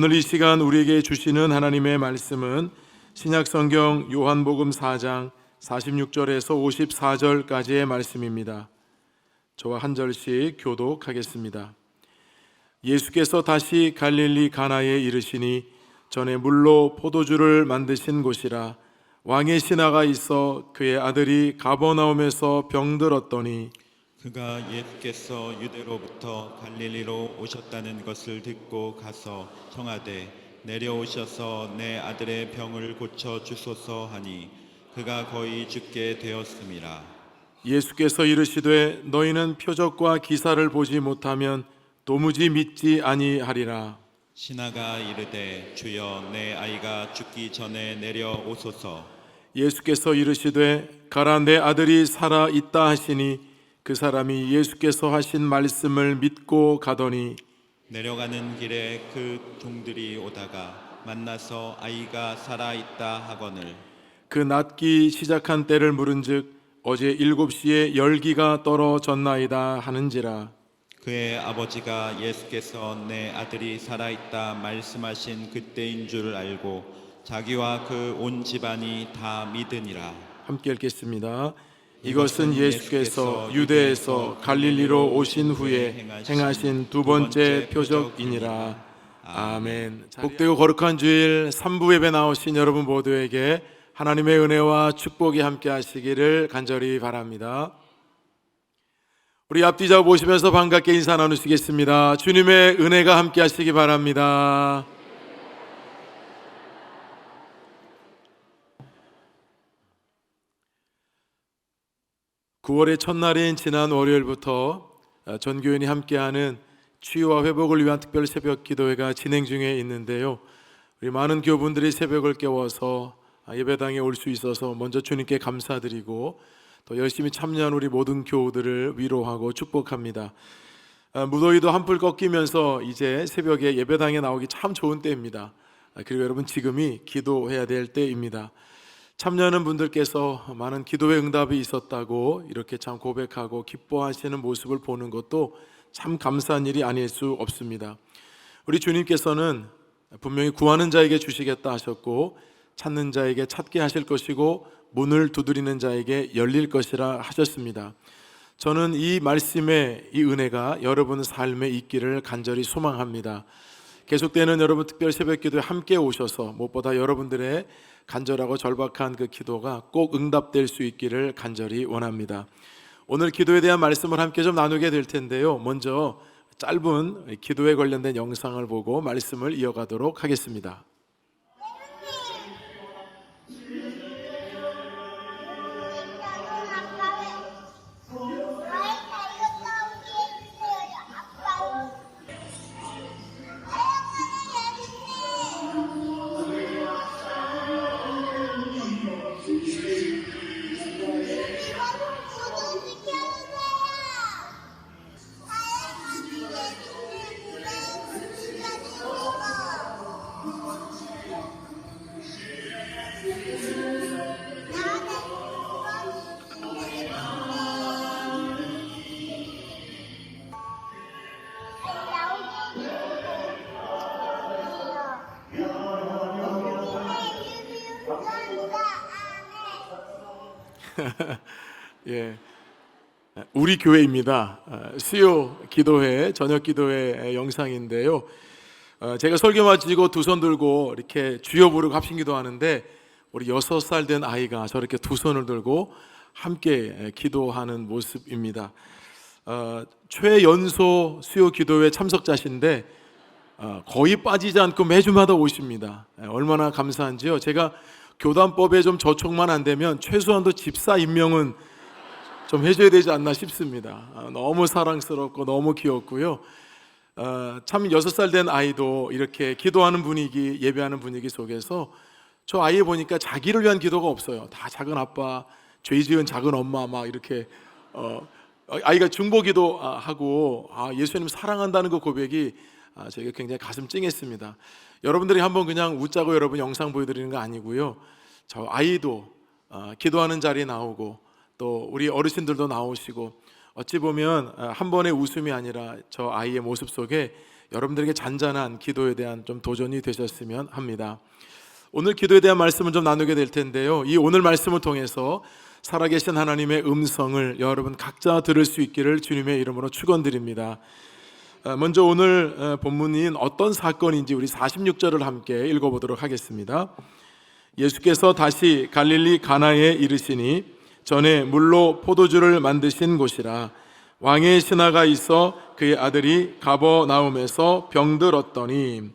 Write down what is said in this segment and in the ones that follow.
오늘 이 시간 우리에게 주시는 하나님의 말씀은 신약성경 요한복음 4장 46절에서 54절까지의 말씀입니다. 저와 한 절씩 교독하겠습니다. 예수께서 다시 갈릴리 가나에 이르시니 전에 물로 포도주를 만드신 곳이라. 왕의 신하가 있어 그의 아들이 가버나움에서 병들었더니 그가 예수께서 유대로부터 갈릴리로 오셨다는 것을 듣고 가서 청하되 내려오셔서 내 아들의 병을 고쳐 주소서 하니 그가 거의 죽게 되었음이라. 예수께서 이르시되 너희는 표적과 기사를 보지 못하면 도무지 믿지 아니하리라. 신하가 이르되 주여 내 아이가 죽기 전에 내려오소서. 예수께서 이르시되 가라 내 아들이 살아 있다 하시니 그 사람이 예수께서 하신 말씀을 믿고 가더니 내려가는 길에 그 종들이 오다가 만나서 아이가 살아 있다 하거늘 그 낫기 시작한 때를 물은즉 어제 7시에 열기가 떨어졌나이다 하는지라. 그의 아버지가 예수께서 내 아들이 살아 있다 말씀하신 그때인 줄 알고 자기와 그 온 집안이 다 믿으니라. 함께 읽겠습니다. 이것은 예수께서 유대에서 갈릴리로 오신 후에 행하신 두 번째 표적이니라. 아멘. 복되고 거룩한 주일 3부 예배 나오신 여러분 모두에게 하나님의 은혜와 축복이 함께 하시기를 간절히 바랍니다. 우리 앞뒤자 보시면서 반갑게 인사 나누시겠습니다. 주님의 은혜가 함께 하시기 바랍니다. (9월의) 첫날인 지난 월요일부터 전교인이 함께하는 치유와 회복을 위한 특별 새벽 기도회가 진행 중에 있는데요. 우리 많은 교우분들이 새벽을 깨워서 예배당에 올 수 있어서 먼저 주님께 감사드리고 또 열심히 참여한 우리 모든 교우들을 위로하고 축복합니다. 무더위도 한풀 꺾이면서 이제 새벽에 예배당에 나오기 참 좋은 때입니다. 그리고 여러분 지금이 기도해야 될 때입니다. 참여하는 분들께서 많은 기도의 응답이 있었다고 이렇게 참 고백하고 기뻐하시는 모습을 보는 것도 참 감사한 일이 아닐 수 없습니다. 우리 주님께서는 분명히 구하는 자에게 주시겠다 하셨고 찾는 자에게 찾게 하실 것이고 문을 두드리는 자에게 열릴 것이라 하셨습니다. 저는 이 말씀의 이 은혜가 여러분 삶에 있기를 간절히 소망합니다. 계속되는 여러분 특별 새벽 기도에 함께 오셔서 무엇보다 여러분들의 간절하고 절박한 그 기도가 꼭 응답될 수 있기를 간절히 원합니다. 오늘 기도에 대한 말씀을 함께 좀 나누게 될 텐데요. 먼저 짧은 기도에 관련된 영상을 보고 말씀을 이어가도록 하겠습니다. 예, 우리 교회입니다. 수요 기도회, 저녁 기도회 영상인데요. 제가 설교 마치고 두 손 들고 이렇게 주여 부르고 합심기도 하는데 우리 6살 된 아이가 저렇게 두 손을 들고 함께 기도하는 모습입니다. 최연소 수요 기도회 참석자신데 거의 빠지지 않고 매주마다 오십니다. 얼마나 감사한지요. 제가 교단법에 좀 저촉만 안 되면 최소한도 집사 임명은 좀 해줘야 되지 않나 싶습니다. 너무 사랑스럽고 너무 귀엽고요. 참 6살 된 아이도 이렇게 기도하는 분위기, 예배하는 분위기 속에서 저 아이 보니까 자기를 위한 기도가 없어요. 다 작은 아빠, 죄 지은 작은 엄마 막 이렇게 아이가 중보기도 하고 예수님 사랑한다는 그 고백이 저에게 굉장히 가슴 찡했습니다. 여러분들이 한번 그냥 웃자고 여러분 영상 보여드리는 거 아니고요. 저 아이도 기도하는 자리에 나오고 또 우리 어르신들도 나오시고 어찌 보면 한 번의 웃음이 아니라 저 아이의 모습 속에 여러분들에게 잔잔한 기도에 대한 좀 도전이 되셨으면 합니다. 오늘 기도에 대한 말씀을 좀 나누게 될 텐데요, 이 오늘 말씀을 통해서 살아계신 하나님의 음성을 여러분 각자 들을 수 있기를 주님의 이름으로 축원드립니다. 먼저 오늘 본문인 어떤 사건인지 우리 46절을 함께 읽어보도록 하겠습니다. 예수께서 다시 갈릴리 가나에 이르시니 전에 물로 포도주를 만드신 곳이라. 왕의 신하가 있어 그의 아들이 가버나움에서 병들었더니.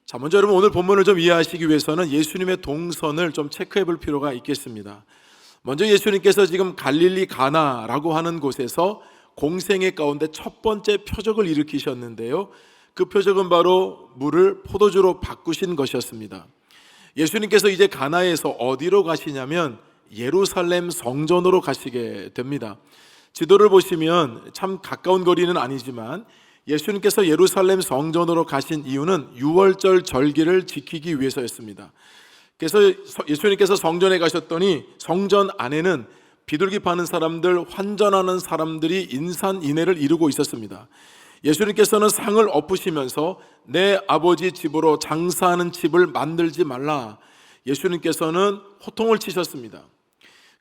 자, 먼저 여러분 오늘 본문을 좀 이해하시기 위해서는 예수님의 동선을 좀 체크해 볼 필요가 있겠습니다. 먼저 예수님께서 지금 갈릴리 가나라고 하는 곳에서 공생애 가운데 첫 번째 표적을 일으키셨는데요, 그 표적은 바로 물을 포도주로 바꾸신 것이었습니다. 예수님께서 이제 가나에서 어디로 가시냐면 예루살렘 성전으로 가시게 됩니다. 지도를 보시면 참 가까운 거리는 아니지만 예수님께서 예루살렘 성전으로 가신 이유는 유월절 절기를 지키기 위해서였습니다. 그래서 예수님께서 성전에 가셨더니 성전 안에는 비둘기 파는 사람들, 환전하는 사람들이 인산인해를 이루고 있었습니다. 예수님께서는 상을 엎으시면서 내 아버지 집으로 장사하는 집을 만들지 말라, 예수님께서는 호통을 치셨습니다.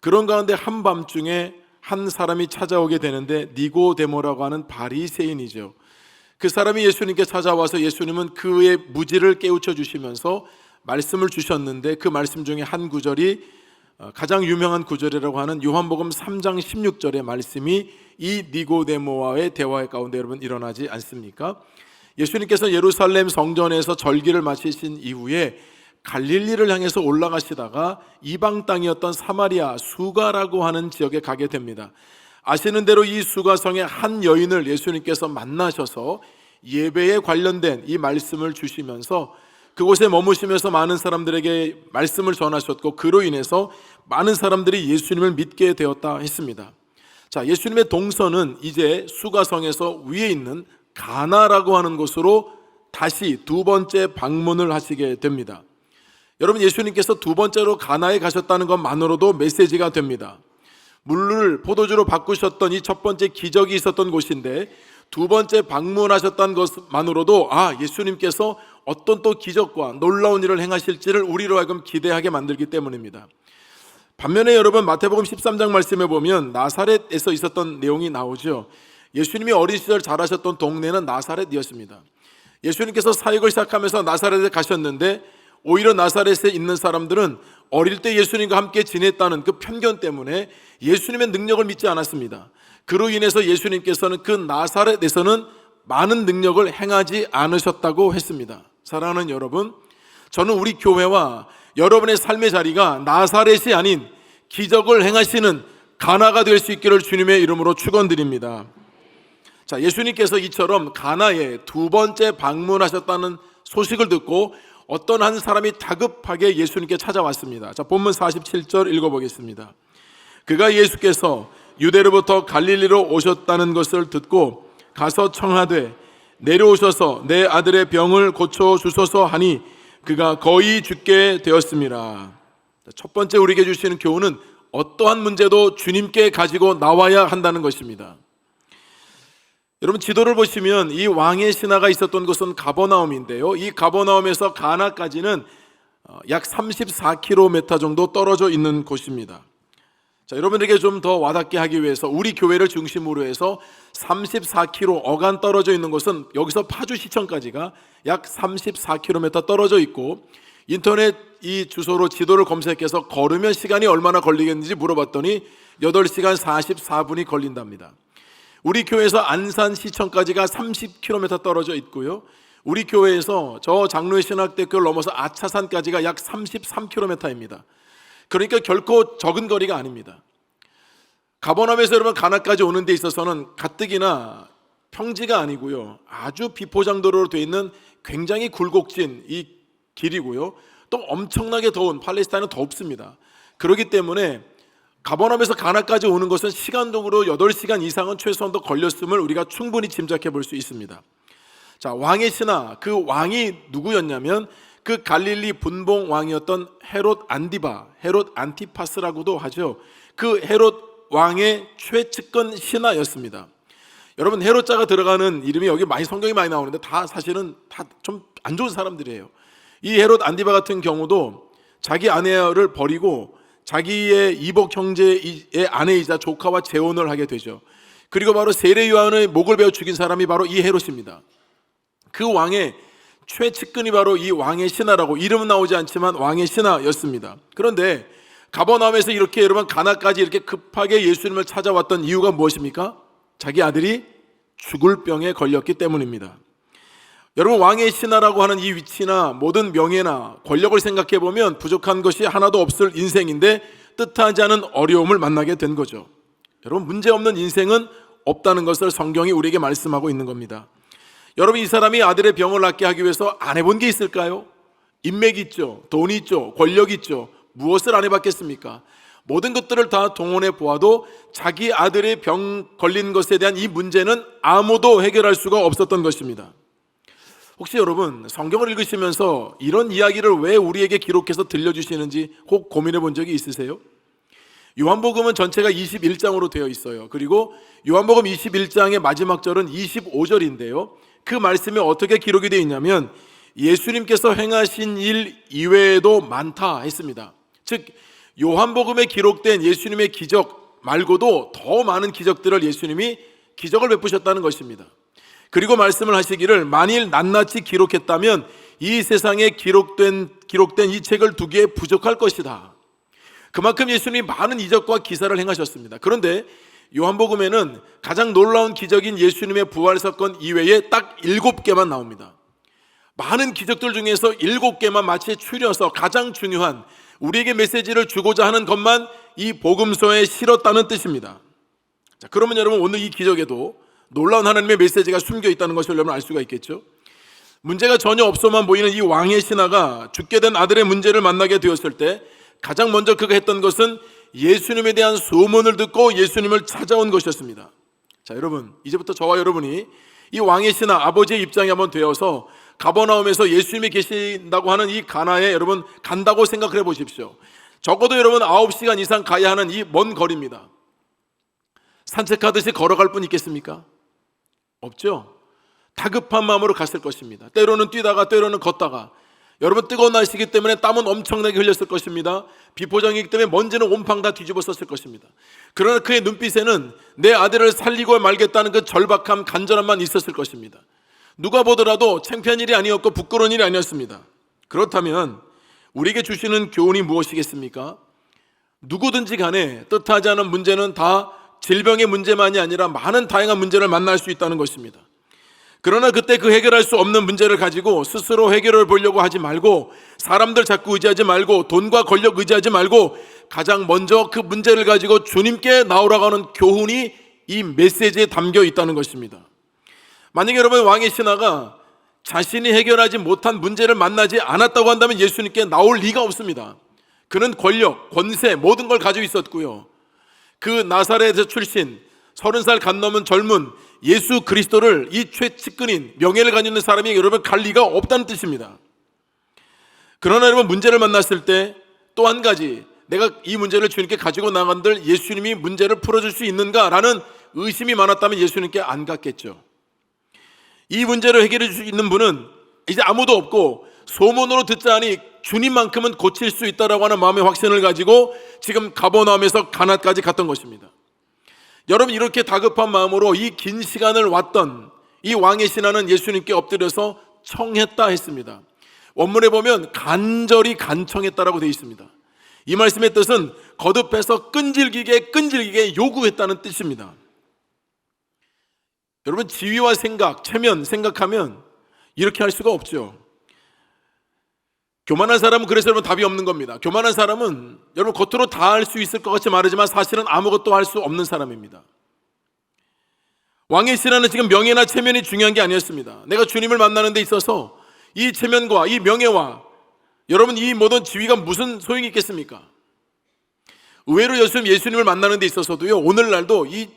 그런 가운데 한밤중에 한 사람이 찾아오게 되는데 니고데모라고 하는 바리새인이죠. 그 사람이 예수님께 찾아와서 예수님은 그의 무지를 깨우쳐 주시면서 말씀을 주셨는데, 그 말씀 중에 한 구절이 가장 유명한 구절이라고 하는 요한복음 3장 16절의 말씀이 이 니고데모와의 대화 가운데 여러분 일어나지 않습니까? 예수님께서 예루살렘 성전에서 절기를 마치신 이후에 갈릴리를 향해서 올라가시다가 이방 땅이었던 사마리아 수가라고 하는 지역에 가게 됩니다. 아시는 대로 이 수가성의 한 여인을 예수님께서 만나셔서 예배에 관련된 이 말씀을 주시면서 그곳에 머무시면서 많은 사람들에게 말씀을 전하셨고, 그로 인해서 많은 사람들이 예수님을 믿게 되었다 했습니다. 자, 예수님의 동선은 이제 수가성에서 위에 있는 가나라고 하는 곳으로 다시 두 번째 방문을 하시게 됩니다. 여러분, 예수님께서 두 번째로 가나에 가셨다는 것만으로도 메시지가 됩니다. 물을 포도주로 바꾸셨던 이 첫 번째 기적이 있었던 곳인데, 두 번째 방문하셨다는 것만으로도 예수님께서 어떤 또 기적과 놀라운 일을 행하실지를 우리로 하여금 기대하게 만들기 때문입니다. 반면에 여러분 마태복음 13장 말씀에 보면 나사렛에서 있었던 내용이 나오죠. 예수님이 어린 시절 자라셨던 동네는 나사렛이었습니다. 예수님께서 사역을 시작하면서 나사렛에 가셨는데, 오히려 나사렛에 있는 사람들은 어릴 때 예수님과 함께 지냈다는 그 편견 때문에 예수님의 능력을 믿지 않았습니다. 그로 인해서 예수님께서는 그 나사렛에서는 많은 능력을 행하지 않으셨다고 했습니다. 사랑하는 여러분, 저는 우리 교회와 여러분의 삶의 자리가 나사렛이 아닌 기적을 행하시는 가나가 될 수 있기를 주님의 이름으로 축원드립니다. 자, 예수님께서 이처럼 가나에 두 번째 방문하셨다는 소식을 듣고 어떤 한 사람이 다급하게 예수님께 찾아왔습니다. 자, 본문 47절 읽어보겠습니다. 그가 예수께서 유대로부터 갈릴리로 오셨다는 것을 듣고 가서 청하되 내려오셔서 내 아들의 병을 고쳐주소서 하니 그가 거의 죽게 되었습니다. 첫 번째 우리에게 주시는 교훈은 어떠한 문제도 주님께 가지고 나와야 한다는 것입니다. 여러분, 지도를 보시면 이 왕의 신하가 있었던 곳은 가버나움인데요, 이 가버나움에서 가나까지는 약 34km 정도 떨어져 있는 곳입니다. 자, 여러분에게 좀 더 와닿게 하기 위해서 우리 교회를 중심으로 해서 34km 어간 떨어져 있는 곳은 여기서 파주시청까지가 약 34km 떨어져 있고, 인터넷 이 주소로 지도를 검색해서 걸으면 시간이 얼마나 걸리겠는지 물어봤더니 8시간 44분이 걸린답니다. 우리 교회에서 안산시청까지가 30km 떨어져 있고요, 우리 교회에서 저 장로의 신학대교를 넘어서 아차산까지가 약 33km입니다. 그러니까 결코 적은 거리가 아닙니다. 가버나움에서 여러분 가나까지 오는 데 있어서는 가뜩이나 평지가 아니고요, 아주 비포장도로로 되어 있는 굉장히 굴곡진 이 길이고요, 또 엄청나게 더운, 팔레스타인은 덥습니다. 그렇기 때문에 가버나움에서 가나까지 오는 것은 시간적으로 8시간 이상은 최소한 더 걸렸음을 우리가 충분히 짐작해 볼 수 있습니다. 자, 왕의 신하, 그 왕이 누구였냐면 그 갈릴리 분봉 왕이었던 헤롯 안디바, 헤롯 안티파스라고도 하죠. 그 헤롯 왕의 최측근 신하였습니다. 여러분 헤롯자가 들어가는 이름이 여기 많이 성경이 많이 나오는데 다 사실은 다 좀 안 좋은 사람들이에요. 이 헤롯 안디바 같은 경우도 자기 아내를 버리고 자기의 이복 형제의 아내이자 조카와 재혼을 하게 되죠. 그리고 바로 세례 요한의 목을 베어 죽인 사람이 바로 이 헤롯입니다. 그 왕의 최측근이 바로 이 왕의 신하라고, 이름은 나오지 않지만 왕의 신하였습니다. 그런데 가버나움에서 이렇게 여러분 가나까지 이렇게 급하게 예수님을 찾아왔던 이유가 무엇입니까? 자기 아들이 죽을 병에 걸렸기 때문입니다. 여러분, 왕의 신하라고 하는 이 위치나 모든 명예나 권력을 생각해 보면 부족한 것이 하나도 없을 인생인데 뜻하지 않은 어려움을 만나게 된 거죠. 여러분, 문제없는 인생은 없다는 것을 성경이 우리에게 말씀하고 있는 겁니다. 여러분, 이 사람이 아들의 병을 낫게 하기 위해서 안 해본 게 있을까요? 인맥이 있죠, 돈이 있죠, 권력이 있죠. 무엇을 안 해봤겠습니까? 모든 것들을 다 동원해 보아도 자기 아들의 병 걸린 것에 대한 이 문제는 아무도 해결할 수가 없었던 것입니다. 혹시 여러분 성경을 읽으시면서 이런 이야기를 왜 우리에게 기록해서 들려주시는지 혹 고민해 본 적이 있으세요? 요한복음은 전체가 21장으로 되어 있어요. 그리고 요한복음 21장의 마지막 절은 25절인데요. 그 말씀이 어떻게 기록이 되어 있냐면 예수님께서 행하신 일 이외에도 많다 했습니다. 즉 요한복음에 기록된 예수님의 기적 말고도 더 많은 기적들을 예수님이 기적을 베푸셨다는 것입니다. 그리고 말씀을 하시기를 만일 낱낱이 기록했다면 이 세상에 기록된 이 책을 두기에 부족할 것이다. 그만큼 예수님이 많은 이적과 기사를 행하셨습니다. 그런데 요한복음에는 가장 놀라운 기적인 예수님의 부활 사건 이외에 딱 7개만 나옵니다. 많은 기적들 중에서 7개만 마치 추려서 가장 중요한 우리에게 메시지를 주고자 하는 것만 이 복음서에 실었다는 뜻입니다. 자, 그러면 여러분 오늘 이 기적에도 놀라운 하나님의 메시지가 숨겨 있다는 것을 여러분 알 수가 있겠죠. 문제가 전혀 없어만 보이는 이 왕의 신하가 죽게 된 아들의 문제를 만나게 되었을 때 가장 먼저 그가 했던 것은 예수님에 대한 소문을 듣고 예수님을 찾아온 것이었습니다. 자, 여러분 이제부터 저와 여러분이 이 왕의 신하 아버지의 입장에 한번 되어서 가버나움에서 예수님이 계신다고 하는 이 가나에 여러분 간다고 생각을 해보십시오. 적어도 여러분 9시간 이상 가야 하는 이 먼 거리입니다. 산책하듯이 걸어갈 분 있겠습니까? 없죠. 다급한 마음으로 갔을 것입니다. 때로는 뛰다가 때로는 걷다가, 여러분 뜨거운 날씨이기 때문에 땀은 엄청나게 흘렸을 것입니다. 비포장이기 때문에 먼지는 온팡 다 뒤집었을 것입니다. 그러나 그의 눈빛에는 내 아들을 살리고 말겠다는 그 절박함, 간절함만 있었을 것입니다. 누가 보더라도 창피한 일이 아니었고 부끄러운 일이 아니었습니다. 그렇다면 우리에게 주시는 교훈이 무엇이겠습니까? 누구든지 간에 뜻하지 않은 문제는 다 질병의 문제만이 아니라 많은 다양한 문제를 만날 수 있다는 것입니다. 그러나 그때 그 해결할 수 없는 문제를 가지고 스스로 해결을 보려고 하지 말고, 사람들 자꾸 의지하지 말고, 돈과 권력 의지하지 말고 가장 먼저 그 문제를 가지고 주님께 나오라고 하는 교훈이 이 메시지에 담겨 있다는 것입니다. 만약에 여러분 왕의 신하가 자신이 해결하지 못한 문제를 만나지 않았다고 한다면 예수님께 나올 리가 없습니다. 그는 권력, 권세 모든 걸 가지고 있었고요. 그 나사렛에서 출신 30살 간 넘은 젊은 예수 그리스도를 이 최측근인 명예를 가지고 있는 사람이 여러분 갈 리가 없다는 뜻입니다. 그러나 여러분 문제를 만났을 때 또 한 가지, 내가 이 문제를 주님께 가지고 나간들 예수님이 문제를 풀어줄 수 있는가라는 의심이 많았다면 예수님께 안 갔겠죠. 이 문제를 해결해 줄 수 있는 분은 이제 아무도 없고 소문으로 듣자니 주님만큼은 고칠 수 있다라고 하는 마음의 확신을 가지고 지금 가버나움에서 가나까지 갔던 것입니다. 여러분 이렇게 다급한 마음으로 이 긴 시간을 왔던 이 왕의 신하는 예수님께 엎드려서 청했다 했습니다. 원문에 보면 간절히 간청했다라고 되어 있습니다. 이 말씀의 뜻은 거듭해서 끈질기게 요구했다는 뜻입니다. 여러분 지위와 생각, 체면 생각하면 이렇게 할 수가 없죠. 교만한 사람은 그래서 여러분 답이 없는 겁니다. 교만한 사람은 여러분 겉으로 다 할 수 있을 것 같이 말하지만 사실은 아무것도 할 수 없는 사람입니다. 왕의 신하는 지금 명예나 체면이 중요한 게 아니었습니다. 내가 주님을 만나는 데 있어서 이 체면과 이 명예와 여러분 이 모든 지위가 무슨 소용이 있겠습니까? 의외로 예수님을 만나는 데 있어서도요, 오늘날도 이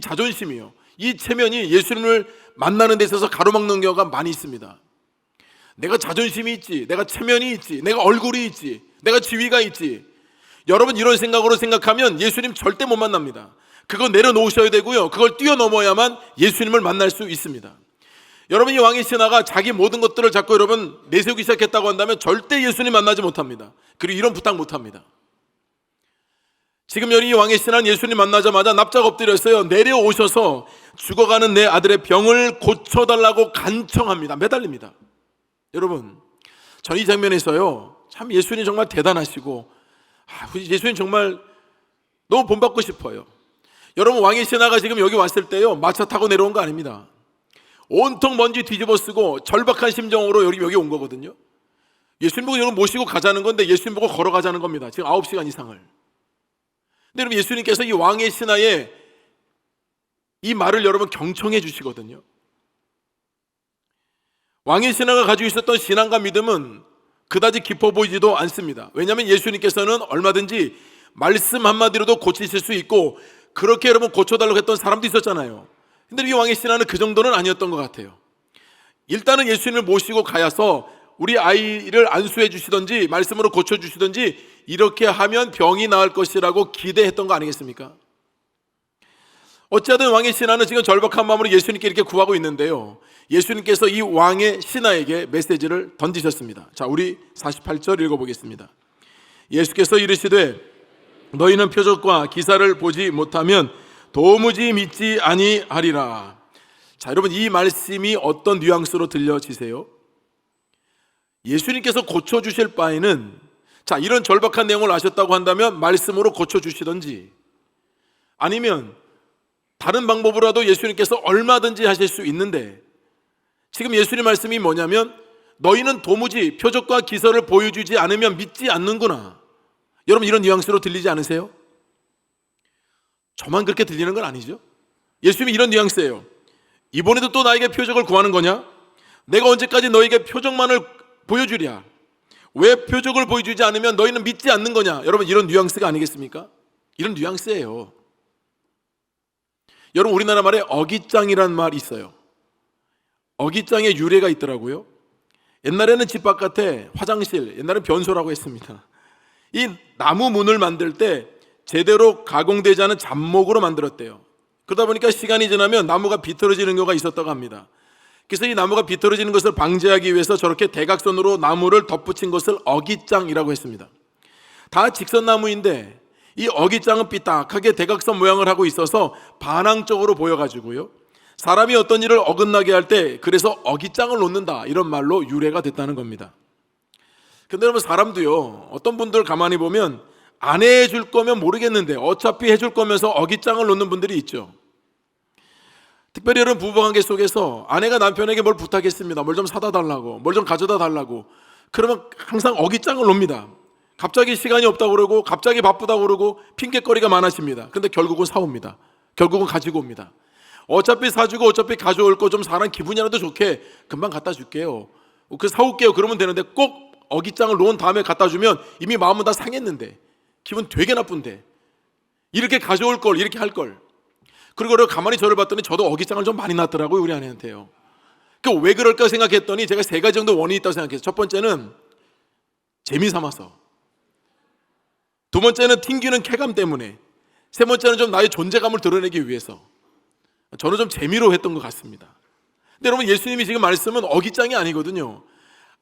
자존심이요, 이 체면이 예수님을 만나는 데 있어서 가로막는 경우가 많이 있습니다. 내가 자존심이 있지, 내가 체면이 있지, 내가 얼굴이 있지, 내가 지위가 있지. 여러분 이런 생각으로 생각하면 예수님 절대 못 만납니다. 그거 내려놓으셔야 되고요. 그걸 뛰어넘어야만 예수님을 만날 수 있습니다. 여러분, 이 왕의 신하가 자기 모든 것들을 자꾸 여러분 내세우기 시작했다고 한다면 절대 예수님 만나지 못합니다. 그리고 이런 부탁 못합니다. 지금 이 왕의 신하는 예수님 만나자마자 납작 엎드렸어요. 내려오셔서 죽어가는 내 아들의 병을 고쳐달라고 간청합니다. 매달립니다. 여러분, 전 이 장면에서요, 참 예수님 정말 대단하시고, 예수님 정말 너무 본받고 싶어요. 여러분, 왕의 신하가 지금 여기 왔을 때요, 마차 타고 내려온 거 아닙니다. 온통 먼지 뒤집어 쓰고 절박한 심정으로 여기 온 거거든요. 예수님 보고 여러분 모시고 가자는 건데 예수님 보고 걸어가자는 겁니다. 지금 9시간 이상을. 근데 여러분, 예수님께서 이 왕의 신하의 이 말을 여러분 경청해 주시거든요. 왕의 신하가 가지고 있었던 신앙과 믿음은 그다지 깊어 보이지도 않습니다. 왜냐하면 예수님께서는 얼마든지 말씀 한마디로도 고치실 수 있고, 그렇게 여러분 고쳐달라고 했던 사람도 있었잖아요. 근데 이 왕의 신하는 그 정도는 아니었던 것 같아요. 일단은 예수님을 모시고 가서 우리 아이를 안수해 주시든지 말씀으로 고쳐주시든지 이렇게 하면 병이 나을 것이라고 기대했던 거 아니겠습니까? 어찌하든 왕의 신하는 지금 절박한 마음으로 예수님께 이렇게 구하고 있는데요, 예수님께서 이 왕의 신하에게 메시지를 던지셨습니다. 자, 우리 48절 읽어보겠습니다. 예수께서 이르시되 너희는 표적과 기사를 보지 못하면 도무지 믿지 아니하리라. 자, 여러분, 이 말씀이 어떤 뉘앙스로 들려지세요? 예수님께서 고쳐주실 바에는, 자, 이런 절박한 내용을 아셨다고 한다면 말씀으로 고쳐주시든지, 아니면 다른 방법으로라도 예수님께서 얼마든지 하실 수 있는데, 지금 예수님 말씀이 뭐냐면 너희는 도무지 표적과 기사를 보여주지 않으면 믿지 않는구나. 여러분, 이런 뉘앙스로 들리지 않으세요? 저만 그렇게 들리는 건 아니죠? 예수님이 이런 뉘앙스예요. 이번에도 또 나에게 표적을 구하는 거냐? 내가 언제까지 너에게 표적만을 보여주랴? 왜 표적을 보여주지 않으면 너희는 믿지 않는 거냐? 여러분, 이런 뉘앙스가 아니겠습니까? 이런 뉘앙스예요. 여러분, 우리나라 말에 어깃장이라는 말이 있어요. 어깃장의 유래가 있더라고요. 옛날에는 집 바깥에 화장실, 옛날에는 변소라고 했습니다. 이 나무 문을 만들 때 제대로 가공되지 않은 잡목으로 만들었대요. 그러다 보니까 시간이 지나면 나무가 비틀어지는 경우가 있었다고 합니다. 그래서 이 나무가 비틀어지는 것을 방지하기 위해서 저렇게 대각선으로 나무를 덧붙인 것을 어깃장이라고 했습니다. 다 직선나무인데 이 어깃장은 삐딱하게 대각선 모양을 하고 있어서 반항적으로 보여가지고요, 사람이 어떤 일을 어긋나게 할 때 그래서 어깃장을 놓는다, 이런 말로 유래가 됐다는 겁니다. 근데 여러분, 사람도요, 어떤 분들 가만히 보면 안 해줄 거면 모르겠는데 어차피 해줄 거면서 어깃장을 놓는 분들이 있죠. 특별히 여러분, 부부관계 속에서 아내가 남편에게 뭘 부탁했습니다. 뭘 좀 사다 달라고, 뭘 좀 가져다 달라고. 그러면 항상 어깃장을 놓습니다. 갑자기 시간이 없다고 그러고, 갑자기 바쁘다고 그러고, 핑계거리가 많아집니다. 근데 결국은 사옵니다. 결국은 가지고 옵니다. 어차피 사주고 어차피 가져올 거 좀 사람 기분이라도 좋게 금방 갖다 줄게요, 그 사올게요, 그러면 되는데 꼭 어깃장을 놓은 다음에 갖다 주면 이미 마음은 다 상했는데, 기분 되게 나쁜데, 이렇게 가져올 걸, 이렇게 할 걸. 그리고 가만히 저를 봤더니 저도 어깃장을 좀 많이 놨더라고요, 우리 아내한테요. 왜 그럴까 생각했더니 제가 3가지 정도 원인이 있다고 생각했어요. 첫 번째는 재미삼아서, 두 번째는 튕기는 쾌감 때문에, 세 번째는 좀 나의 존재감을 드러내기 위해서. 저는 좀 재미로 했던 것 같습니다. 근데 여러분, 예수님이 지금 말씀은 어깃장이 아니거든요.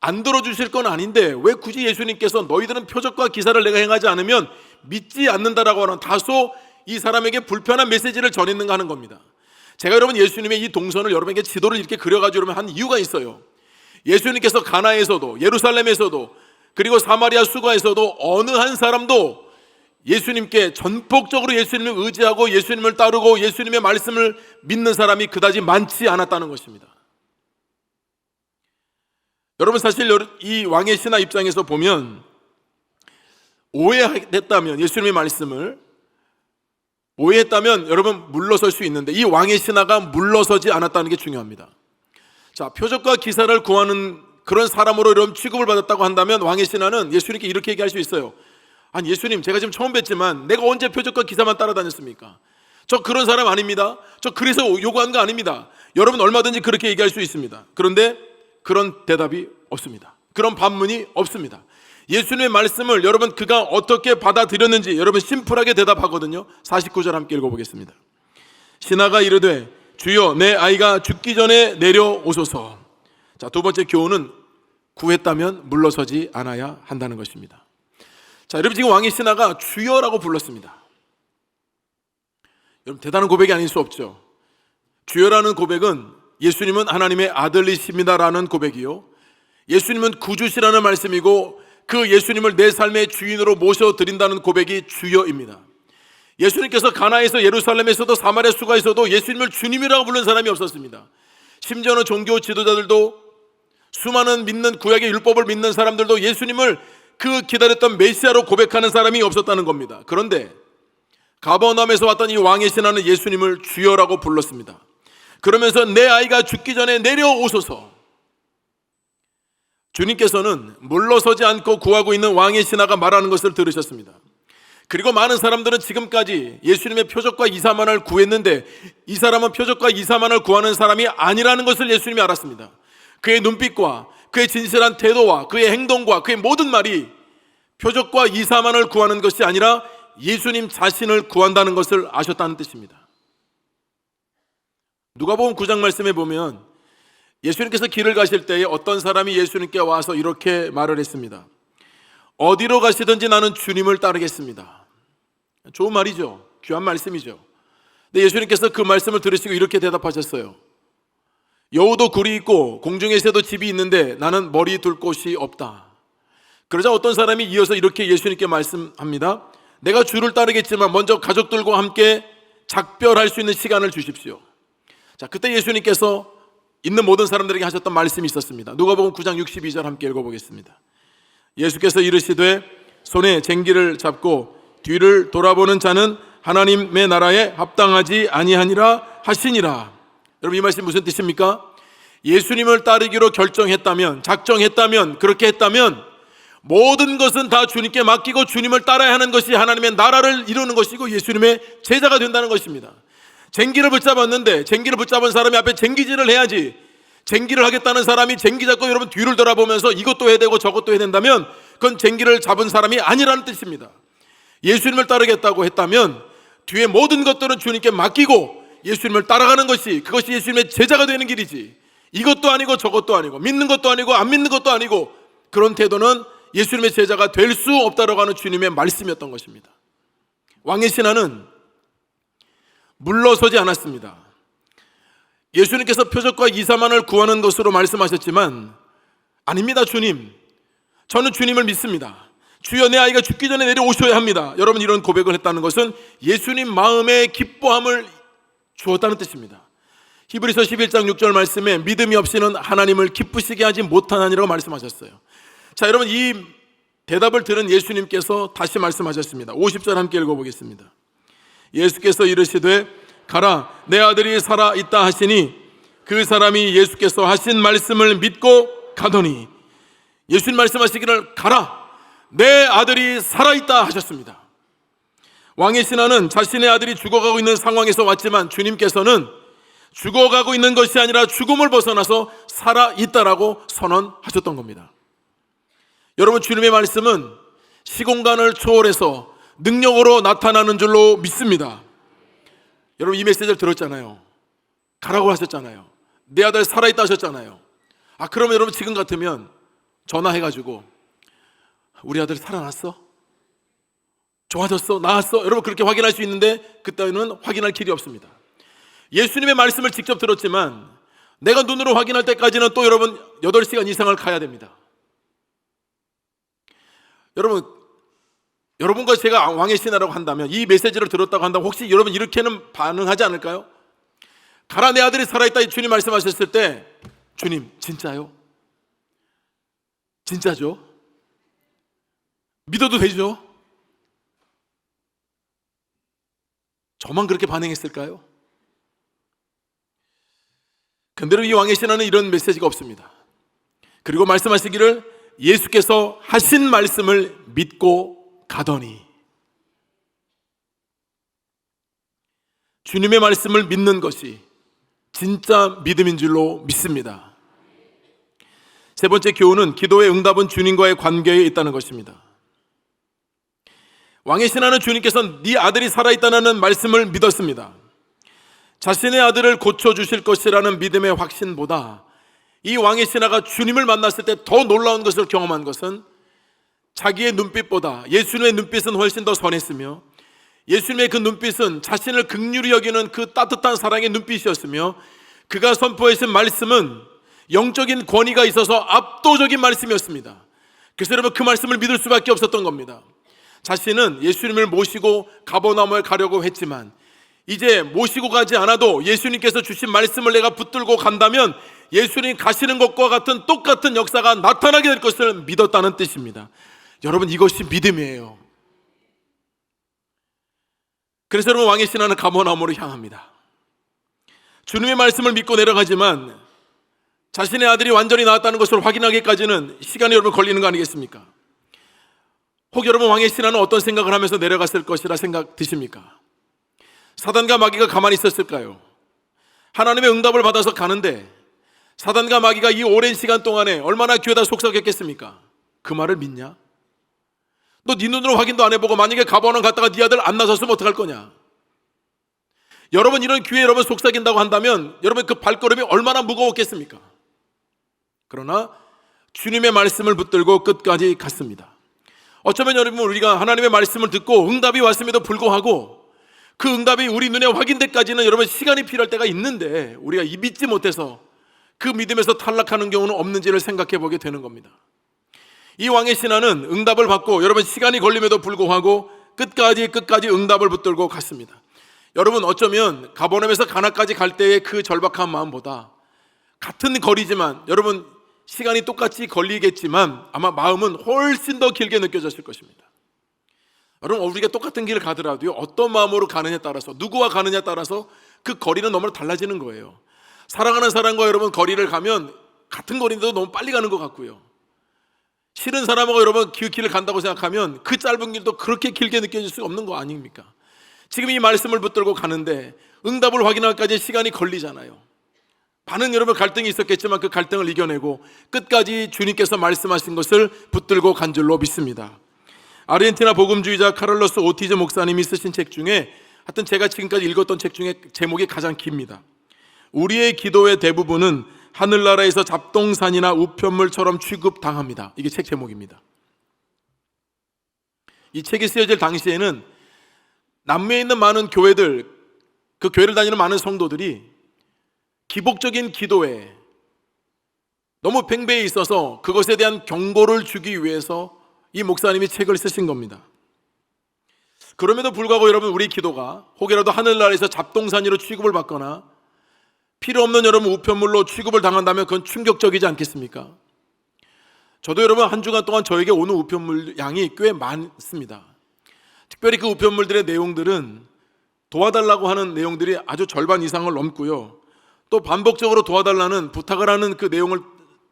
안 들어주실 건 아닌데 왜 굳이 예수님께서 너희들은 표적과 기사를 내가 행하지 않으면 믿지 않는다라고 하는 다소 이 사람에게 불편한 메시지를 전했는가 하는 겁니다. 제가 여러분, 예수님의 이 동선을 여러분에게 지도를 이렇게 그려가지고 여러분 한 이유가 있어요. 예수님께서 가나에서도, 예루살렘에서도, 그리고 사마리아 수가에서도 어느 한 사람도 예수님께 전폭적으로 예수님을 의지하고 예수님을 따르고 예수님의 말씀을 믿는 사람이 그다지 많지 않았다는 것입니다. 여러분, 사실 이 왕의 신하 입장에서 보면 오해했다면, 예수님의 말씀을 오해했다면 여러분 물러설 수 있는데, 이 왕의 신하가 물러서지 않았다는 게 중요합니다. 자, 표적과 기사를 구하는 그런 사람으로 여러분 취급을 받았다고 한다면 왕의 신하는 예수님께 이렇게 얘기할 수 있어요. 아니, 예수님, 제가 지금 처음 뵀지만 내가 언제 표적과 기사만 따라다녔습니까? 저 그런 사람 아닙니다. 저 그래서 요구한 거 아닙니다. 여러분 얼마든지 그렇게 얘기할 수 있습니다. 그런데 그런 대답이 없습니다. 그런 반문이 없습니다. 예수님의 말씀을 여러분 그가 어떻게 받아들였는지 여러분 심플하게 대답하거든요. 49절 함께 읽어보겠습니다. 신하가 이르되 주여 내 아이가 죽기 전에 내려오소서. 자, 두 번째 교훈은 구했다면 물러서지 않아야 한다는 것입니다. 자, 여러분 지금 왕의 신하가 주여라고 불렀습니다. 여러분 대단한 고백이 아닐 수 없죠. 주여라는 고백은 예수님은 하나님의 아들이십니다라는 고백이요, 예수님은 구주시라는 말씀이고 그 예수님을 내 삶의 주인으로 모셔드린다는 고백이 주여입니다. 예수님께서 가나에서 예루살렘에서도 사마리아 수가에서도 예수님을 주님이라고 부르는 사람이 없었습니다. 심지어는 종교 지도자들도 수많은 믿는 구약의 율법을 믿는 사람들도 예수님을 그 기다렸던 메시아로 고백하는 사람이 없었다는 겁니다. 그런데 가버나움에서 왔던 이 왕의 신하는 예수님을 주여라고 불렀습니다. 그러면서 내 아이가 죽기 전에 내려오소서. 주님께서는 물러서지 않고 구하고 있는 왕의 신하가 말하는 것을 들으셨습니다. 그리고 많은 사람들은 지금까지 예수님의 표적과 이사만을 구했는데 이 사람은 표적과 이사만을 구하는 사람이 아니라는 것을 예수님이 알았습니다. 그의 눈빛과 그의 진실한 태도와 그의 행동과 그의 모든 말이 표적과 이사만을 구하는 것이 아니라 예수님 자신을 구한다는 것을 아셨다는 뜻입니다. 누가복음 9장 말씀에 보면 예수님께서 길을 가실 때에 어떤 사람이 예수님께 와서 이렇게 말을 했습니다. 어디로 가시든지 나는 주님을 따르겠습니다. 좋은 말이죠. 귀한 말씀이죠. 근데 예수님께서 그 말씀을 들으시고 이렇게 대답하셨어요. 여우도 굴이 있고 공중에 새도 집이 있는데 나는 머리 둘 곳이 없다. 그러자 어떤 사람이 이어서 이렇게 예수님께 말씀합니다. 내가 주를 따르겠지만 먼저 가족들과 함께 작별할 수 있는 시간을 주십시오. 자, 그때 예수님께서 있는 모든 사람들에게 하셨던 말씀이 있었습니다. 누가복음 9장 62절 함께 읽어보겠습니다. 예수께서 이르시되 손에 쟁기를 잡고 뒤를 돌아보는 자는 하나님의 나라에 합당하지 아니하니라 하시니라. 여러분 이 말씀 무슨 뜻입니까? 예수님을 따르기로 결정했다면, 작정했다면, 그렇게 했다면 모든 것은 다 주님께 맡기고 주님을 따라야 하는 것이 하나님의 나라를 이루는 것이고 예수님의 제자가 된다는 것입니다. 쟁기를 붙잡았는데 쟁기를 붙잡은 사람이 앞에 쟁기질을 해야지, 쟁기를 하겠다는 사람이 쟁기 잡고 여러분 뒤를 돌아보면서 이것도 해야 되고 저것도 해야 된다면 그건 쟁기를 잡은 사람이 아니라는 뜻입니다. 예수님을 따르겠다고 했다면 뒤에 모든 것들은 주님께 맡기고 예수님을 따라가는 것이, 그것이 예수님의 제자가 되는 길이지, 이것도 아니고 저것도 아니고 믿는 것도 아니고 안 믿는 것도 아니고 그런 태도는 예수님의 제자가 될 수 없다라고 하는 주님의 말씀이었던 것입니다. 왕의 신하는 물러서지 않았습니다. 예수님께서 표적과 이사만을 구하는 것으로 말씀하셨지만 아닙니다. 주님, 저는 주님을 믿습니다. 주여 내 아이가 죽기 전에 내려오셔야 합니다. 여러분 이런 고백을 했다는 것은 예수님 마음에 기뻐함을 주었다는 뜻입니다. 히브리서 11장 6절 말씀에 믿음이 없이는 하나님을 기쁘시게 하지 못하나니라고 말씀하셨어요. 자, 여러분 이 대답을 들은 예수님께서 다시 말씀하셨습니다. 50절 함께 읽어보겠습니다. 예수께서 이르시되 가라 내 아들이 살아있다 하시니 그 사람이 예수께서 하신 말씀을 믿고 가더니, 예수님 말씀하시기를 가라 내 아들이 살아있다 하셨습니다. 왕의 신하는 자신의 아들이 죽어가고 있는 상황에서 왔지만 주님께서는 죽어가고 있는 것이 아니라 죽음을 벗어나서 살아있다라고 선언하셨던 겁니다. 여러분 주님의 말씀은 시공간을 초월해서 능력으로 나타나는 줄로 믿습니다. 여러분 이 메시지를 들었잖아요. 가라고 하셨잖아요. 내 아들 살아있다 하셨잖아요. 그러면 여러분 지금 같으면 전화해가지고 우리 아들 살아났어? 좋아졌어? 나았어? 여러분 그렇게 확인할 수 있는데 그때는 확인할 길이 없습니다. 예수님의 말씀을 직접 들었지만 내가 눈으로 확인할 때까지는 또 여러분 8시간 이상을 가야 됩니다. 여러분과 제가 왕의 신하라고 한다면, 이 메시지를 들었다고 한다면 혹시 여러분 이렇게는 반응하지 않을까요? 가라 내 아들이 살아있다 주님 말씀하셨을 때 주님 진짜요? 진짜죠? 믿어도 되죠? 저만 그렇게 반응했을까요? 근데 이 왕의 신하는 이런 메시지가 없습니다. 그리고 말씀하시기를 예수께서 하신 말씀을 믿고 가더니, 주님의 말씀을 믿는 것이 진짜 믿음인 줄로 믿습니다. 세 번째 교훈은 기도의 응답은 주님과의 관계에 있다는 것입니다. 왕의 신하는 주님께서 네 아들이 살아있다는 말씀을 믿었습니다. 자신의 아들을 고쳐주실 것이라는 믿음의 확신보다 이 왕의 신하가 주님을 만났을 때 더 놀라운 것을 경험한 것은 자기의 눈빛보다 예수님의 눈빛은 훨씬 더 선했으며 예수님의 그 눈빛은 자신을 긍휼히 여기는 그 따뜻한 사랑의 눈빛이었으며 그가 선포하신 말씀은 영적인 권위가 있어서 압도적인 말씀이었습니다. 그래서 여러분 그 말씀을 믿을 수밖에 없었던 겁니다. 자신은 예수님을 모시고 가버나움에 가려고 했지만 이제 모시고 가지 않아도 예수님께서 주신 말씀을 내가 붙들고 간다면 예수님 가시는 것과 같은 똑같은 역사가 나타나게 될 것을 믿었다는 뜻입니다. 여러분 이것이 믿음이에요. 그래서 여러분 왕의 신하는 가버나움으로 향합니다. 주님의 말씀을 믿고 내려가지만 자신의 아들이 완전히 나았다는 것을 확인하기까지는 시간이 여러분 걸리는 거 아니겠습니까? 혹 여러분 왕의 신하는 어떤 생각을 하면서 내려갔을 것이라 생각 드십니까? 사단과 마귀가 가만히 있었을까요? 하나님의 응답을 받아서 가는데 사단과 마귀가 이 오랜 시간 동안에 얼마나 귀에다 속삭였겠습니까? 그 말을 믿냐? 너 네 눈으로 확인도 안 해보고 만약에 가버나움 갔다가 네 아들 안 나섰으면 어떡할 거냐? 여러분 이런 귀에 여러분 속삭인다고 한다면 여러분 그 발걸음이 얼마나 무거웠겠습니까? 그러나 주님의 말씀을 붙들고 끝까지 갔습니다. 어쩌면 여러분 우리가 하나님의 말씀을 듣고 응답이 왔음에도 불구하고 그 응답이 우리 눈에 확인되기까지는 여러분 시간이 필요할 때가 있는데 우리가 믿지 못해서 그 믿음에서 탈락하는 경우는 없는지를 생각해 보게 되는 겁니다. 이 왕의 신하는 응답을 받고 여러분 시간이 걸림에도 불구하고 끝까지 응답을 붙들고 갔습니다. 여러분 어쩌면 가버나움에서 가나까지 갈 때의 그 절박한 마음보다 같은 거리지만 여러분 시간이 똑같이 걸리겠지만 아마 마음은 훨씬 더 길게 느껴졌을 것입니다. 여러분 우리가 똑같은 길을 가더라도요 어떤 마음으로 가느냐에 따라서 누구와 가느냐에 따라서 그 거리는 너무 달라지는 거예요. 사랑하는 사람과 여러분 거리를 가면 같은 거리인데도 너무 빨리 가는 것 같고요, 싫은 사람하고 여러분 그 길을 간다고 생각하면 그 짧은 길도 그렇게 길게 느껴질 수 없는 거 아닙니까? 지금 이 말씀을 붙들고 가는데 응답을 확인하기까지 시간이 걸리잖아요. 많은 여러분 갈등이 있었겠지만 그 갈등을 이겨내고 끝까지 주님께서 말씀하신 것을 붙들고 간 줄로 믿습니다. 아르헨티나 복음주의자 카를로스 오티즈 목사님이 쓰신 책 중에 하여튼 제가 지금까지 읽었던 책 중에 제목이 가장 깁니다. 우리의 기도의 대부분은 하늘나라에서 잡동산이나 우편물처럼 취급당합니다. 이게 책 제목입니다. 이 책이 쓰여질 당시에는 남미에 있는 많은 교회들, 그 교회를 다니는 많은 성도들이 기복적인 기도에 너무 팽배해 있어서 그것에 대한 경고를 주기 위해서 이 목사님이 책을 쓰신 겁니다. 그럼에도 불구하고 여러분 우리 기도가 혹이라도 하늘나라에서 잡동사니로 취급을 받거나 필요 없는 여러분 우편물로 취급을 당한다면 그건 충격적이지 않겠습니까? 저도 여러분 한 주간 동안 저에게 오는 우편물 양이 꽤 많습니다. 특별히 그 우편물들의 내용들은 도와달라고 하는 내용들이 아주 절반 이상을 넘고요, 또 반복적으로 도와달라는 부탁을 하는 그 내용을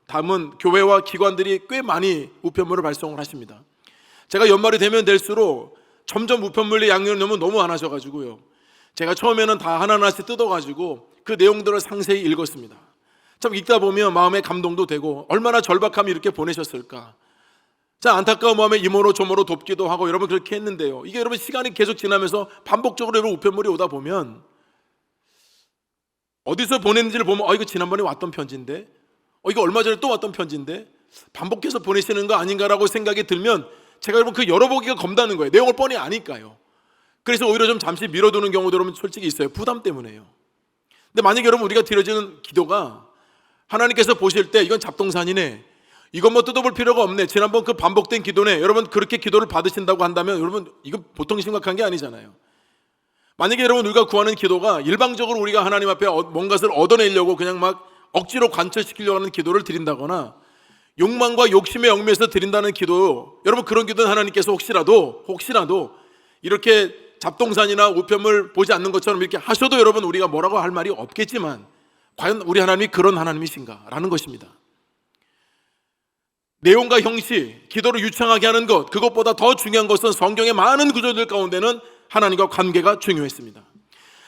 담은 교회와 기관들이 꽤 많이 우편물을 발송을 하십니다. 제가 연말이 되면 될수록 점점 우편물의 양을 너무 많아져가지고요, 제가 처음에는 다 하나하나씩 뜯어가지고 그 내용들을 상세히 읽었습니다. 참 읽다 보면 마음에 감동도 되고 얼마나 절박함이 이렇게 보내셨을까. 자, 안타까운 마음에 이모로 저모로 돕기도 하고 여러분 그렇게 했는데요, 이게 여러분 시간이 계속 지나면서 반복적으로 여러분 우편물이 오다 보면 어디서 보냈는지를 보면 이거 지난번에 왔던 편지인데, 이거 얼마 전에 또 왔던 편지인데 반복해서 보내시는 거 아닌가라고 생각이 들면 제가 여러분 그 열어보기가 겁나는 거예요. 내용을 뻔히 아니까요. 그래서 오히려 좀 잠시 미뤄두는 경우도 여러분 솔직히 있어요. 부담 때문에요. 근데 만약에 여러분 우리가 드려지는 기도가 하나님께서 보실 때 이건 잡동산이네, 이건 뭐 뜯어볼 필요가 없네, 지난번 그 반복된 기도네, 여러분 그렇게 기도를 받으신다고 한다면 여러분 이거 보통 심각한 게 아니잖아요. 만약에 여러분 우리가 구하는 기도가 일방적으로 우리가 하나님 앞에 뭔가를 얻어내려고 그냥 막 억지로 관철시키려고 하는 기도를 드린다거나 욕망과 욕심의 영매에서 드린다는 기도, 여러분 그런 기도는 하나님께서 혹시라도 이렇게 잡동산이나 우편물 보지 않는 것처럼 이렇게 하셔도 여러분 우리가 뭐라고 할 말이 없겠지만 과연 우리 하나님이 그런 하나님이신가 라는 것입니다. 내용과 형식, 기도를 유창하게 하는 것, 그것보다 더 중요한 것은 성경의 많은 구절들 가운데는 하나님과 관계가 중요했습니다.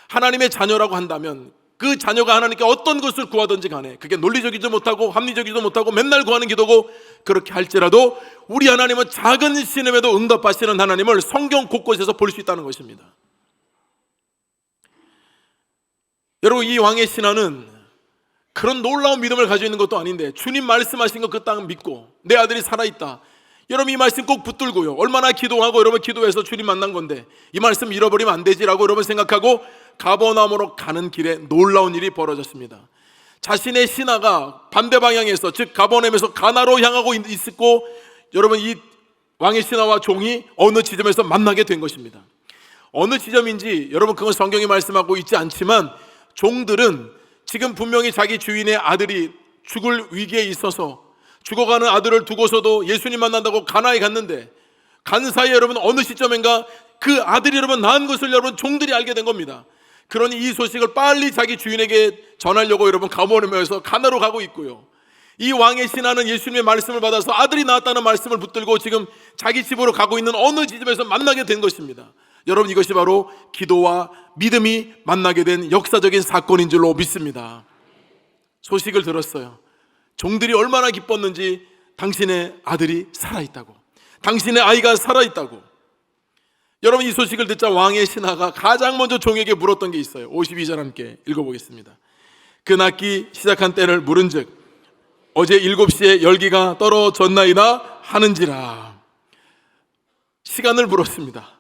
하나님의 자녀라고 한다면 그 자녀가 하나님께 어떤 것을 구하든지 간에 그게 논리적이지도 못하고 합리적이지도 못하고 맨날 구하는 기도고, 그렇게 할지라도 우리 하나님은 작은 신음에도 응답하시는 하나님을 성경 곳곳에서 볼 수 있다는 것입니다. 여러분, 이 왕의 신하는 그런 놀라운 믿음을 가지고 있는 것도 아닌데 주님 말씀하신 거 그 땅 믿고 내 아들이 살아있다, 여러분 이 말씀 꼭 붙들고요, 얼마나 기도하고 여러분 기도해서 주님 만난 건데 이 말씀 잃어버리면 안 되지라고 여러분 생각하고 가버나움으로 가는 길에 놀라운 일이 벌어졌습니다. 자신의 신하가 반대 방향에서, 즉 가버나움에서 가나로 향하고 있었고, 여러분 이 왕의 신하와 종이 어느 지점에서 만나게 된 것입니다. 어느 지점인지 여러분 그건 성경이 말씀하고 있지 않지만, 종들은 지금 분명히 자기 주인의 아들이 죽을 위기에 있어서 죽어가는 아들을 두고서도 예수님 만난다고 가나에 갔는데, 간 사이에 여러분 어느 시점인가 그 아들이 여러분 낳은 것을 여러분 종들이 알게 된 겁니다. 그러니 이 소식을 빨리 자기 주인에게 전하려고 여러분 가버나움에서 가나로 가고 있고요, 이 왕의 신하는 예수님의 말씀을 받아서 아들이 낳았다는 말씀을 붙들고 지금 자기 집으로 가고 있는 어느 지점에서 만나게 된 것입니다. 여러분, 이것이 바로 기도와 믿음이 만나게 된 역사적인 사건인 줄로 믿습니다. 소식을 들었어요. 종들이 얼마나 기뻤는지, 당신의 아들이 살아있다고, 당신의 아이가 살아있다고. 여러분, 이 소식을 듣자 왕의 신하가 가장 먼저 종에게 물었던 게 있어요. 52절 함께 읽어보겠습니다. 그 낳기 시작한 때를 물은즉 어제 7시에 열기가 떨어졌나이다 하는지라. 시간을 물었습니다.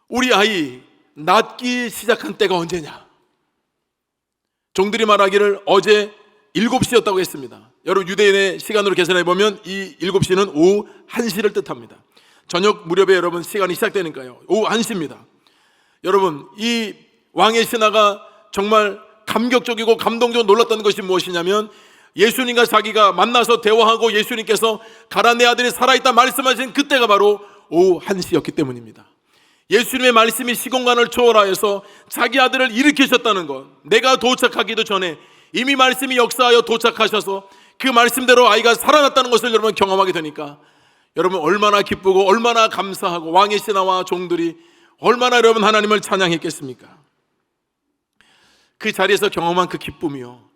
우리 아이 낳기 시작한 때가 언제냐? 종들이 말하기를 어제 7시였다고 했습니다. 여러분, 유대인의 시간으로 계산해 보면 이 7시는 오후 1시를 뜻합니다. 저녁 무렵에 여러분 시간이 시작되니까요, 오후 1시입니다. 여러분, 이 왕의 신하가 정말 감격적이고 감동적으로 놀랐던 것이 무엇이냐면, 예수님과 자기가 만나서 대화하고 예수님께서 가라 내 아들이 살아있다 말씀하신 그때가 바로 오후 1시였기 때문입니다. 예수님의 말씀이 시공간을 초월하여서 자기 아들을 일으키셨다는 것, 내가 도착하기도 전에 이미 말씀이 역사하여 도착하셔서 그 말씀대로 아이가 살아났다는 것을 여러분 경험하게 되니까 여러분 얼마나 기쁘고 얼마나 감사하고, 왕의 신하와 종들이 얼마나 여러분 하나님을 찬양했겠습니까? 그 자리에서 경험한 그 기쁨이요,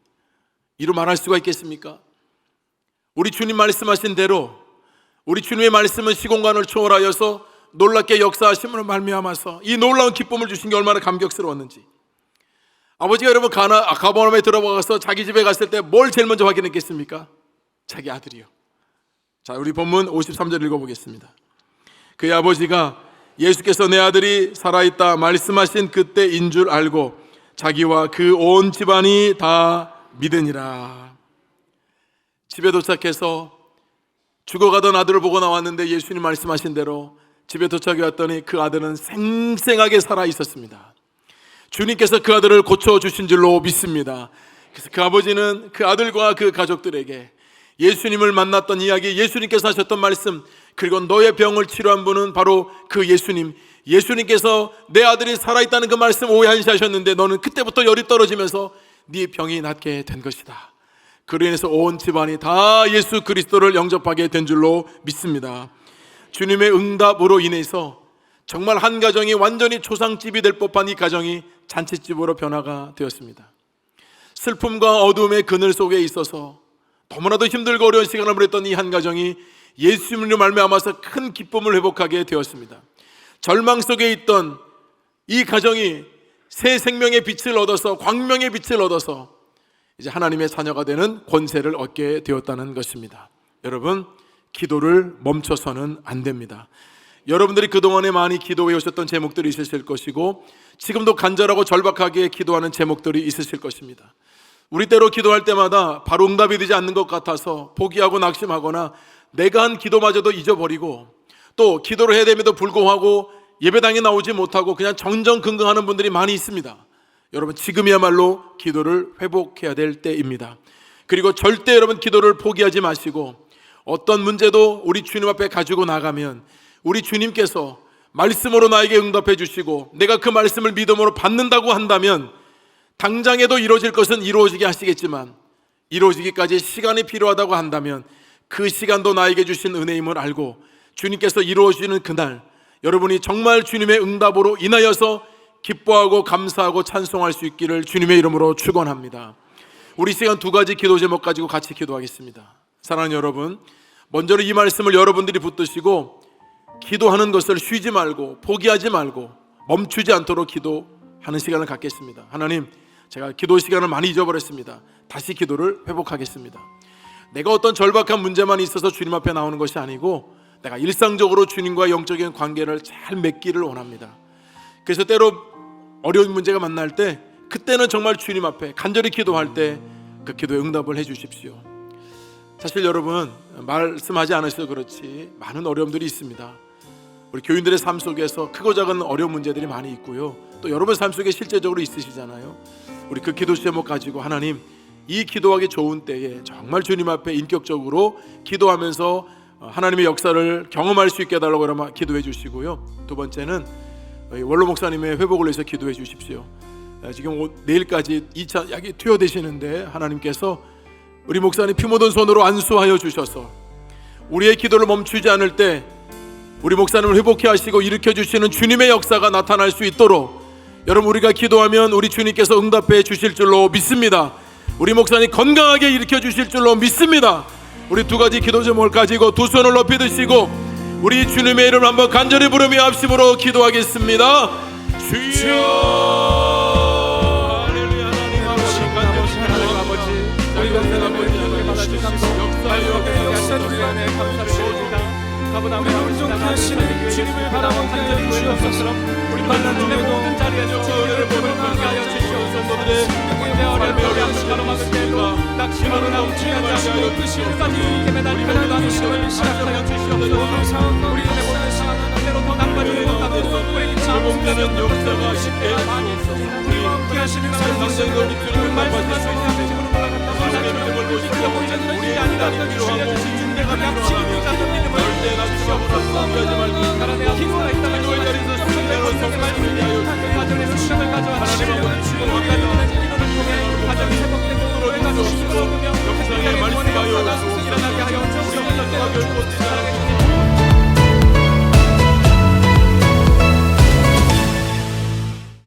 이루 말할 수가 있겠습니까? 우리 주님 말씀하신 대로 우리 주님의 말씀은 시공간을 초월하여서 놀랍게 역사하심으로 말미암아서 이 놀라운 기쁨을 주신 게 얼마나 감격스러웠는지. 아버지가 여러분 가버나움에 들어가서 자기 집에 갔을 때 뭘 제일 먼저 확인했겠습니까? 자기 아들이요. 자, 우리 본문 53절 읽어보겠습니다. 그의 아버지가 예수께서 내 아들이 살아있다 말씀하신 그때인 줄 알고 자기와 그 온 집안이 다 믿으니라. 집에 도착해서 죽어가던 아들을 보고 나왔는데 예수님 말씀하신 대로 집에 도착해 왔더니 그 아들은 생생하게 살아 있었습니다. 주님께서 그 아들을 고쳐주신 줄로 믿습니다. 그래서 그 아버지는 그 아들과 그 가족들에게 예수님을 만났던 이야기, 예수님께서 하셨던 말씀, 그리고 너의 병을 치료한 분은 바로 그 예수님께서 내 아들이 살아있다는 그 말씀 오후 1시 하셨는데 너는 그때부터 열이 떨어지면서 네 병이 낫게 된 것이다. 그로 인해서 온 집안이 다 예수 그리스도를 영접하게 된 줄로 믿습니다. 주님의 응답으로 인해서 정말 한 가정이 완전히 초상집이 될 법한 이 가정이 잔치집으로 변화가 되었습니다. 슬픔과 어둠의 그늘 속에 있어서 너무나도 힘들고 어려운 시간을 보냈던 이 한 가정이 예수님으로 말미암아서 큰 기쁨을 회복하게 되었습니다. 절망 속에 있던 이 가정이 새 생명의 빛을 얻어서, 광명의 빛을 얻어서 이제 하나님의 자녀가 되는 권세를 얻게 되었다는 것입니다. 여러분, 기도를 멈춰서는 안 됩니다. 여러분들이 그동안에 많이 기도해 오셨던 제목들이 있으실 것이고 지금도 간절하고 절박하게 기도하는 제목들이 있으실 것입니다. 우리 때로 기도할 때마다 바로 응답이 되지 않는 것 같아서 포기하고 낙심하거나 내가 한 기도마저도 잊어버리고 또 기도를 해야 됨에도 불구하고 예배당에 나오지 못하고 그냥 정정긍긍하는 분들이 많이 있습니다. 여러분, 지금이야말로 기도를 회복해야 될 때입니다. 그리고 절대 여러분 기도를 포기하지 마시고 어떤 문제도 우리 주님 앞에 가지고 나가면 우리 주님께서 말씀으로 나에게 응답해 주시고 내가 그 말씀을 믿음으로 받는다고 한다면 당장에도 이루어질 것은 이루어지게 하시겠지만 이루어지기까지 시간이 필요하다고 한다면 그 시간도 나에게 주신 은혜임을 알고 주님께서 이루어지는 그날 여러분이 정말 주님의 응답으로 인하여서 기뻐하고 감사하고 찬송할 수 있기를 주님의 이름으로 축원합니다. 우리 시간 두 가지 기도 제목 가지고 같이 기도하겠습니다. 사랑하는 여러분, 먼저는 이 말씀을 여러분들이 붙드시고 기도하는 것을 쉬지 말고 포기하지 말고 멈추지 않도록 기도하는 시간을 갖겠습니다. 하나님, 제가 기도 시간을 많이 잊어버렸습니다. 다시 기도를 회복하겠습니다. 내가 어떤 절박한 문제만 있어서 주님 앞에 나오는 것이 아니고 내가 일상적으로 주님과 영적인 관계를 잘 맺기를 원합니다. 그래서 때로 어려운 문제가 만날 때 그때는 정말 주님 앞에 간절히 기도할 때 그 기도에 응답을 해 주십시오. 사실 여러분, 말씀하지 않으셔도 그렇지 많은 어려움들이 있습니다. 우리 교인들의 삶 속에서 크고 작은 어려운 문제들이 많이 있고요, 또 여러분 삶 속에 실제적으로 있으시잖아요. 우리 그 기도 제목 가지고 하나님, 이 기도하기 좋은 때에 정말 주님 앞에 인격적으로 기도하면서 하나님의 역사를 경험할 수 있게 해달라고 그러면 기도해 주시고요. 두 번째는 원로 목사님의 회복을 위해서 기도해 주십시오. 지금 내일까지 2차 약이 투여되시는데 하나님께서 우리 목사님 피 묻은 손으로 안수하여 주셔서 우리의 기도를 멈추지 않을 때 우리 목사님을 회복해 하시고 일으켜 주시는 주님의 역사가 나타날 수 있도록 여러분, 우리가 기도하면 우리 주님께서 응답해 주실 줄로 믿습니다. 우리 목사님 건강하게 일으켜 주실 줄로 믿습니다. 우리 두 가지 기도 제목을 가지고 두 손을 높이 드시고 우리 주님의 이름을 한번 간절히 부르며 합심으로 기도하겠습니다. 주여, 할렐루야. 하나님 아버지, 간절히 아버지, 저희 영생 아버지 받아주시고 역사의 안에 감사를 드립니다. 우리 온전히 하시는 주님을 바라보게 주시옵소서. 우리 만나는 모든 자리에서 저희를 보존하게 하여 주시옵소서. 우리의 어려움을 우리 가로막을 때도 낙심하고 나오지는 자시고 끝까지 이렇게 매달리고 나누시는 시작하여 주시옵소서. 우리 눈에 보는 시간은 때로 더 나빠지는 것 같고 우리 잘못되는 역사가 쉽게 우리 함께 하시는 하나님, 우리 말씀하신 방식으로 올라갔다고 하나님을 보시고 우리 아니라 주시는 내가 약속을 주시옵소서. 기도가 있다가